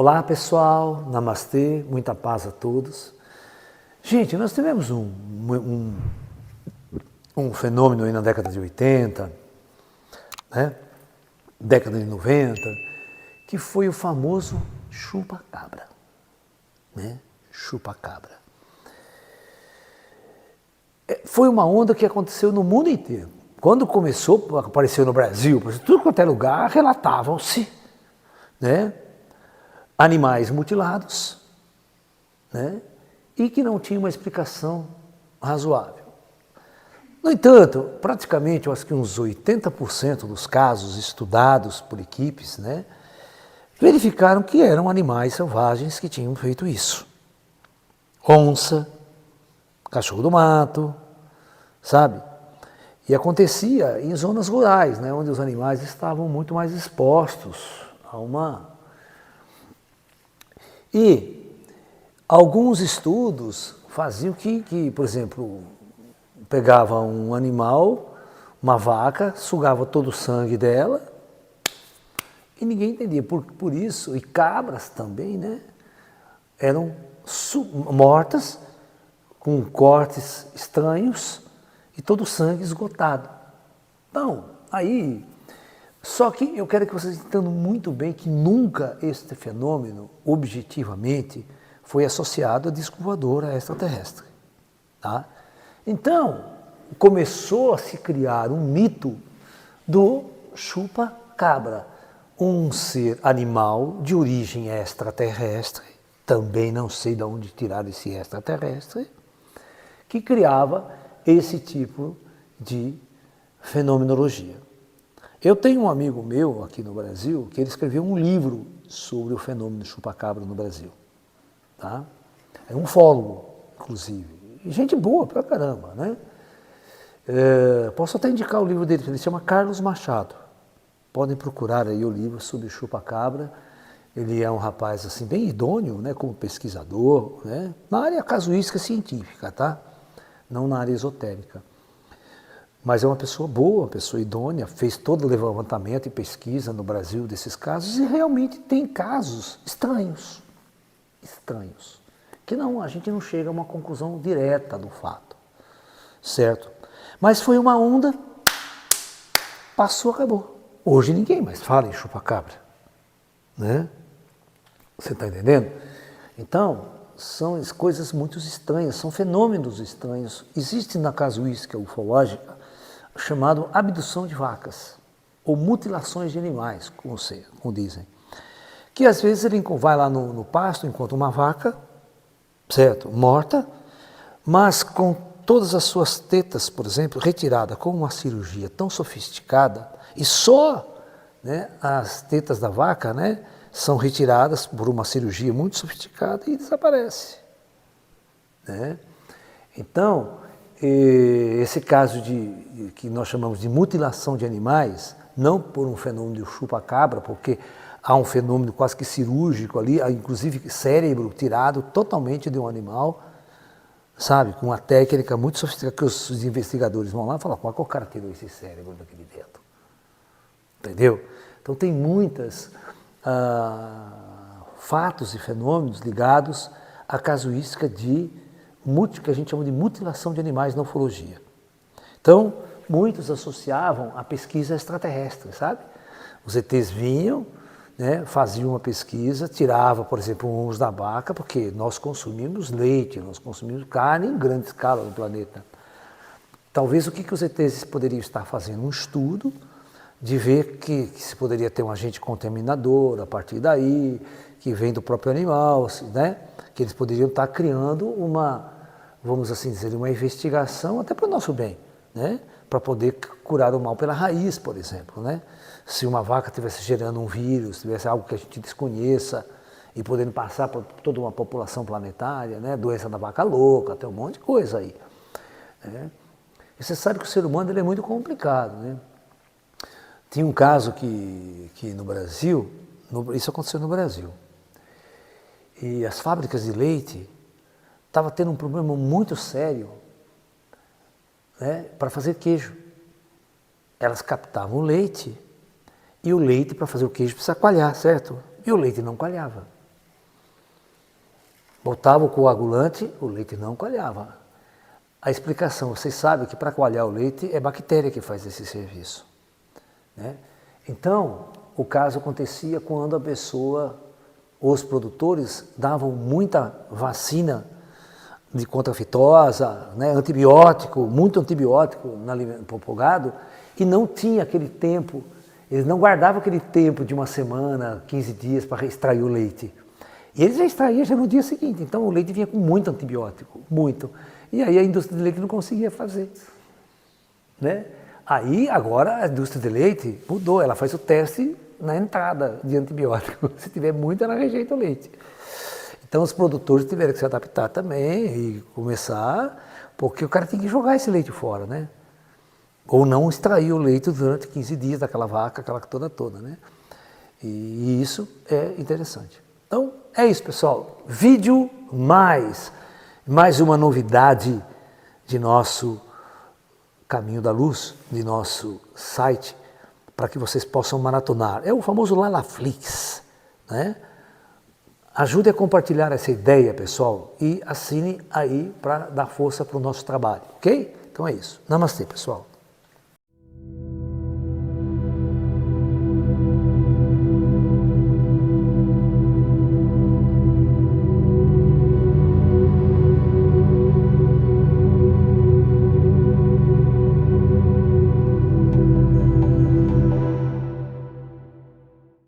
Olá pessoal, namastê, muita paz a todos. Gente, nós tivemos um fenômeno aí na década de 80, né? Década de 90, que foi o famoso chupa-cabra, né? Chupa-cabra. Foi uma onda que aconteceu no mundo inteiro. Quando começou, apareceu no Brasil, tudo quanto é lugar, relatavam-se, né? Animais mutilados, né? E que não tinha uma explicação razoável. No entanto, praticamente, eu acho que uns 80% dos casos estudados por equipes, né, verificaram que eram animais selvagens que tinham feito isso. Onça, cachorro do mato, sabe? E acontecia em zonas rurais, né, onde os animais estavam muito mais expostos a uma... E alguns estudos faziam que, por exemplo, pegava um animal, uma vaca, sugava todo o sangue dela e ninguém entendia. Por isso, e cabras também, né, eram mortas com cortes estranhos e todo o sangue esgotado. Então, aí... Só que eu quero que vocês entendam muito bem que nunca este fenômeno, objetivamente, foi associado a disco voador extraterrestre. Tá? Então, começou a se criar um mito do chupa-cabra, um ser animal de origem extraterrestre, também não sei de onde tirar esse extraterrestre, que criava esse tipo de fenomenologia. Eu tenho um amigo meu aqui no Brasil que ele escreveu um livro sobre o fenômeno chupa-cabra no Brasil. Tá? É um ufólogo, inclusive. E gente boa pra caramba, né? Posso até indicar o livro dele, ele se chama Carlos Machado. Podem procurar aí o livro sobre o chupa-cabra. Ele é um rapaz assim, bem idôneo, né, como pesquisador, né, na área casuística científica, tá? Não na área esotérica. Mas é uma pessoa boa, uma pessoa idônea, fez todo o levantamento e pesquisa no Brasil desses casos e realmente tem casos estranhos, que não, a gente não chega a uma conclusão direta do fato, certo? Mas foi uma onda, passou, acabou. Hoje ninguém mais fala em chupa-cabra, né? Você está entendendo? Então, são coisas muito estranhas, são fenômenos estranhos. Existe na casuística ufológica chamado abdução de vacas, ou mutilações de animais, como dizem. Que às vezes ele vai lá no pasto, encontra uma vaca, certo, morta, mas com todas as suas tetas, por exemplo, retirada com uma cirurgia tão sofisticada, e só, né, as tetas da vaca, né, são retiradas por uma cirurgia muito sofisticada e desaparece. Né? Então, esse caso que nós chamamos de mutilação de animais, não por um fenômeno de chupa-cabra, porque há um fenômeno quase que cirúrgico ali, há inclusive cérebro tirado totalmente de um animal, sabe, com uma técnica muito sofisticada, que os investigadores vão lá e falam, qual que o cara tirou esse cérebro daquele dentro? Entendeu? Então tem muitas fatos e fenômenos ligados à casuística que a gente chama de mutilação de animais na ufologia. Então, muitos associavam a pesquisa extraterrestre, sabe? Os ETs vinham, né, faziam uma pesquisa, tirava, por exemplo, uns da vaca, porque nós consumimos leite, nós consumimos carne em grande escala no planeta. Talvez o que os ETs poderiam estar fazendo? Um estudo de ver que se poderia ter um agente contaminador a partir daí, que vem do próprio animal, né? Que eles poderiam estar criando uma, vamos assim dizer, uma investigação até para o nosso bem, né? Para poder curar o mal pela raiz, por exemplo, né? Se uma vaca estivesse gerando um vírus, tivesse algo que a gente desconheça e podendo passar por toda uma população planetária, né? Doença da vaca louca, tem um monte de coisa aí. Né? E você sabe que o ser humano ele é muito complicado, né? Tinha um caso que no Brasil, isso aconteceu no Brasil, e as fábricas de leite estavam tendo um problema muito sério, né, para fazer queijo. Elas captavam o leite, e o leite, para fazer o queijo, precisa coalhar, certo? E o leite não coalhava. Botava o coagulante, o leite não coalhava. A explicação, vocês sabem que para coalhar o leite é bactéria que faz esse serviço, né? Então, o caso acontecia quando a pessoa, os produtores, davam muita vacina de contra a fitosa, né, antibiótico, muito antibiótico pro gado, e não tinha aquele tempo, eles não guardavam aquele tempo de uma semana, 15 dias para extrair o leite. E eles já extraíam já no dia seguinte, então o leite vinha com muito antibiótico, muito. E aí a indústria de leite não conseguia fazer, né? Aí agora a indústria de leite mudou, ela faz o teste na entrada de antibiótico. Se tiver muito, ela rejeita o leite. Então os produtores tiveram que se adaptar também e começar, porque o cara tem que jogar esse leite fora, né? Ou não extrair o leite durante 15 dias daquela vaca, aquela toda, né? E isso é interessante. Então é isso, pessoal. Vídeo mais uma novidade de nosso Caminho da Luz, de nosso site, para que vocês possam maratonar. É o famoso Lalaflix, né? Ajude a compartilhar essa ideia, pessoal, e assine aí para dar força para o nosso trabalho, ok? Então é isso. Namastê, pessoal.